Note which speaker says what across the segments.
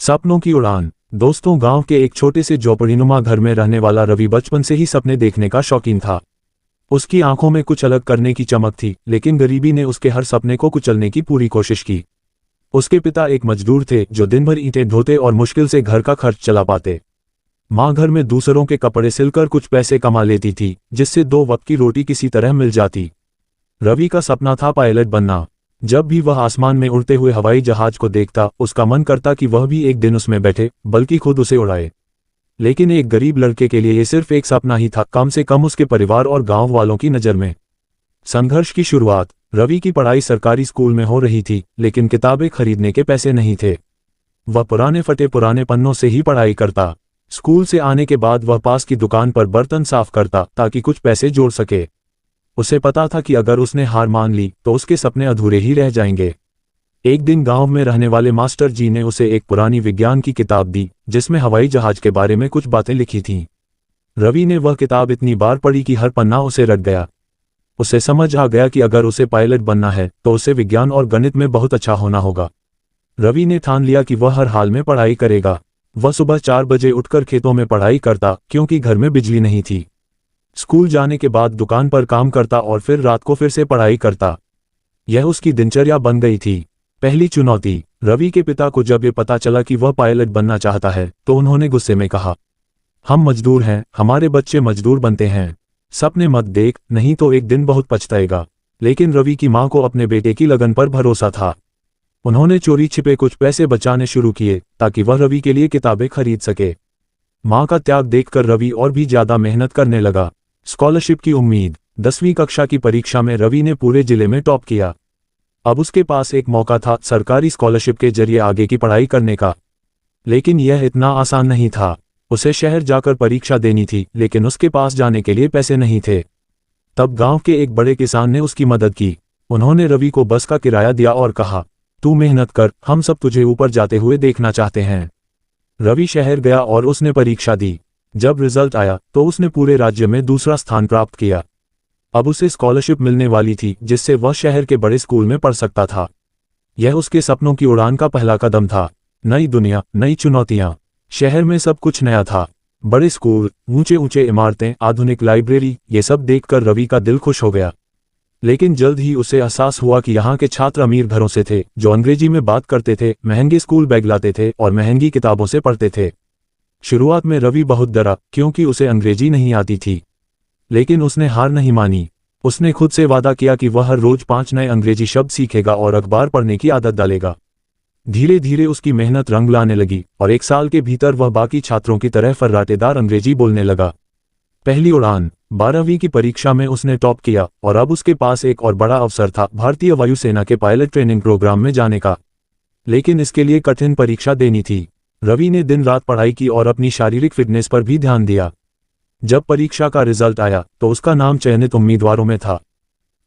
Speaker 1: सपनों की उड़ान। दोस्तों, गांव के एक छोटे से झोपड़ीनुमा घर में रहने वाला रवि बचपन से ही सपने देखने का शौकीन था। उसकी आंखों में कुछ अलग करने की चमक थी, लेकिन गरीबी ने उसके हर सपने को कुचलने की पूरी कोशिश की। उसके पिता एक मजदूर थे जो दिन भर ईंटें ढोते और मुश्किल से घर का खर्च चला पाते। माँ घर में दूसरों के कपड़े सिलकर कुछ पैसे कमा लेती थी, जिससे 2 वक्त की रोटी किसी तरह मिल जाती। रवि का सपना था पायलट बनना। जब भी वह आसमान में उड़ते हुए हवाई जहाज को देखता, उसका मन करता कि वह भी एक दिन उसमें बैठे, बल्कि खुद उसे उड़ाए। लेकिन एक गरीब लड़के के लिए ये सिर्फ एक सपना ही था, कम से कम उसके परिवार और गांव वालों की नज़र में। संघर्ष की शुरुआत। रवि की पढ़ाई सरकारी स्कूल में हो रही थी, लेकिन किताबें खरीदने के पैसे नहीं थे। वह पुराने फटे पुराने पन्नों से ही पढ़ाई करता। स्कूल से आने के बाद वह पास की दुकान पर बर्तन साफ करता ताकि कुछ पैसे जोड़ सके। उसे पता था कि अगर उसने हार मान ली तो उसके सपने अधूरे ही रह जाएंगे। एक दिन गांव में रहने वाले मास्टर जी ने उसे एक पुरानी विज्ञान की किताब दी, जिसमें हवाई जहाज के बारे में कुछ बातें लिखी थीं। रवि ने वह किताब इतनी बार पढ़ी कि हर पन्ना उसे रट गया। उसे समझ आ गया कि अगर उसे पायलट बनना है तो उसे विज्ञान और गणित में बहुत अच्छा होना होगा। रवि ने ठान लिया कि वह हर हाल में पढ़ाई करेगा। वह सुबह 4 बजे उठकर खेतों में पढ़ाई करता, क्योंकि घर में बिजली नहीं थी। स्कूल जाने के बाद दुकान पर काम करता और फिर रात को फिर से पढ़ाई करता। यह उसकी दिनचर्या बन गई थी। पहली चुनौती। रवि के पिता को जब ये पता चला कि वह पायलट बनना चाहता है तो उन्होंने गुस्से में कहा, हम मजदूर हैं, हमारे बच्चे मजदूर बनते हैं। सपने मत देख, नहीं तो एक दिन बहुत पछताएगा। लेकिन रवि की मां को अपने बेटे की लगन पर भरोसा था। उन्होंने चोरी छिपे कुछ पैसे बचाने शुरू किए ताकि वह रवि के लिए किताबें खरीद सके। मां का त्याग देखकर रवि और भी ज्यादा मेहनत करने लगा। स्कॉलरशिप की उम्मीद। 10वीं कक्षा की परीक्षा में रवि ने पूरे जिले में टॉप किया। अब उसके पास एक मौका था सरकारी स्कॉलरशिप के जरिए आगे की पढ़ाई करने का। लेकिन यह इतना आसान नहीं था। उसे शहर जाकर परीक्षा देनी थी, लेकिन उसके पास जाने के लिए पैसे नहीं थे। तब गांव के एक बड़े किसान ने उसकी मदद की। उन्होंने रवि को बस का किराया दिया और कहा, तू मेहनत कर, हम सब तुझे ऊपर जाते हुए देखना चाहते हैं। रवि शहर गया और उसने परीक्षा दी। जब रिजल्ट आया तो उसने पूरे राज्य में दूसरा स्थान प्राप्त किया। अब उसे स्कॉलरशिप मिलने वाली थी, जिससे वह शहर के बड़े स्कूल में पढ़ सकता था। यह उसके सपनों की उड़ान का पहला कदम था। नई दुनिया, नई चुनौतियां। शहर में सब कुछ नया था। बड़े स्कूल, ऊंचे ऊंचे इमारतें, आधुनिक लाइब्रेरी, ये सब देखकर रवि का दिल खुश हो गया। लेकिन जल्द ही उसे एहसास हुआ कि यहाँ के छात्र अमीर घरों से थे, जो अंग्रेजी में बात करते थे, महंगे स्कूल बैग लाते थे और महंगी किताबों से पढ़ते थे। शुरुआत में रवि बहुत डरा, क्योंकि उसे अंग्रेजी नहीं आती थी। लेकिन उसने हार नहीं मानी। उसने खुद से वादा किया कि वह हर रोज 5 नए अंग्रेजी शब्द सीखेगा और अखबार पढ़ने की आदत डालेगा। धीरे धीरे उसकी मेहनत रंग लाने लगी और 1 साल के भीतर वह बाकी छात्रों की तरह फर्राटेदार अंग्रेजी बोलने लगा। पहली उड़ान। 12वीं की परीक्षा में उसने टॉप किया और अब उसके पास एक और बड़ा अवसर था, भारतीय वायुसेना के पायलट ट्रेनिंग प्रोग्राम में जाने का। लेकिन इसके लिए कठिन परीक्षा देनी थी। रवि ने दिन रात पढ़ाई की और अपनी शारीरिक फिटनेस पर भी ध्यान दिया। जब परीक्षा का रिजल्ट आया तो उसका नाम चयनित उम्मीदवारों में था।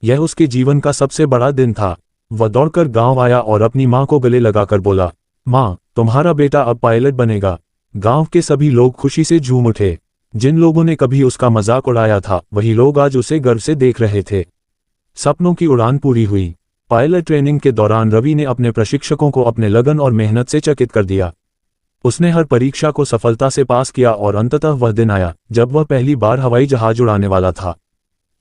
Speaker 1: यह उसके जीवन का सबसे बड़ा दिन था। वह दौड़कर गांव आया और अपनी मां को गले लगाकर बोला, मां, तुम्हारा बेटा अब पायलट बनेगा। गांव के सभी लोग खुशी से झूम उठे। जिन लोगों ने कभी उसका मजाक उड़ाया था, वही लोग आज उसे गर्व से देख रहे थे। सपनों की उड़ान पूरी हुई। पायलट ट्रेनिंग के दौरान रवि ने अपने प्रशिक्षकों को अपने लगन और मेहनत से चकित कर दिया। उसने हर परीक्षा को सफलता से पास किया और अंततः वह दिन आया जब वह पहली बार हवाई जहाज उड़ाने वाला था।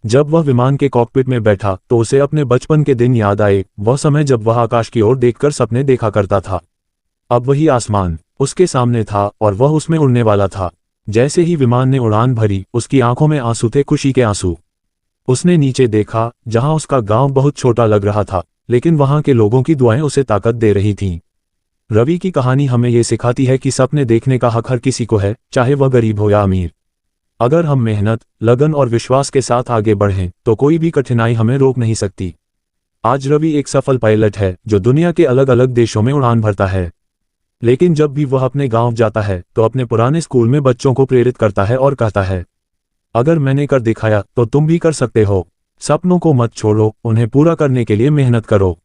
Speaker 1: जब वह विमान के कॉकपिट में बैठा तो उसे अपने बचपन के दिन याद आए, वह समय जब वह आकाश की ओर देखकर सपने देखा करता था। अब वही आसमान उसके सामने था और वह उसमें उड़ने वाला था। जैसे ही विमान ने उड़ान भरी, उसकी आंखों में आंसू थे, खुशी के आंसू। उसने नीचे देखा, जहां उसका गांव बहुत छोटा लग रहा था, लेकिन वहां के लोगों की दुआएं उसे ताकत दे रही थीं। रवि की कहानी हमें ये सिखाती है कि सपने देखने का हक हर किसी को है, चाहे वह गरीब हो या अमीर। अगर हम मेहनत, लगन और विश्वास के साथ आगे बढ़ें तो कोई भी कठिनाई हमें रोक नहीं सकती। आज रवि एक सफल पायलट है जो दुनिया के अलग अलग देशों में उड़ान भरता है। लेकिन जब भी वह अपने गांव जाता है तो अपने पुराने स्कूल में बच्चों को प्रेरित करता है और कहता है, अगर मैंने कर दिखाया तो तुम भी कर सकते हो। सपनों को मत छोड़ो, उन्हें पूरा करने के लिए मेहनत करो।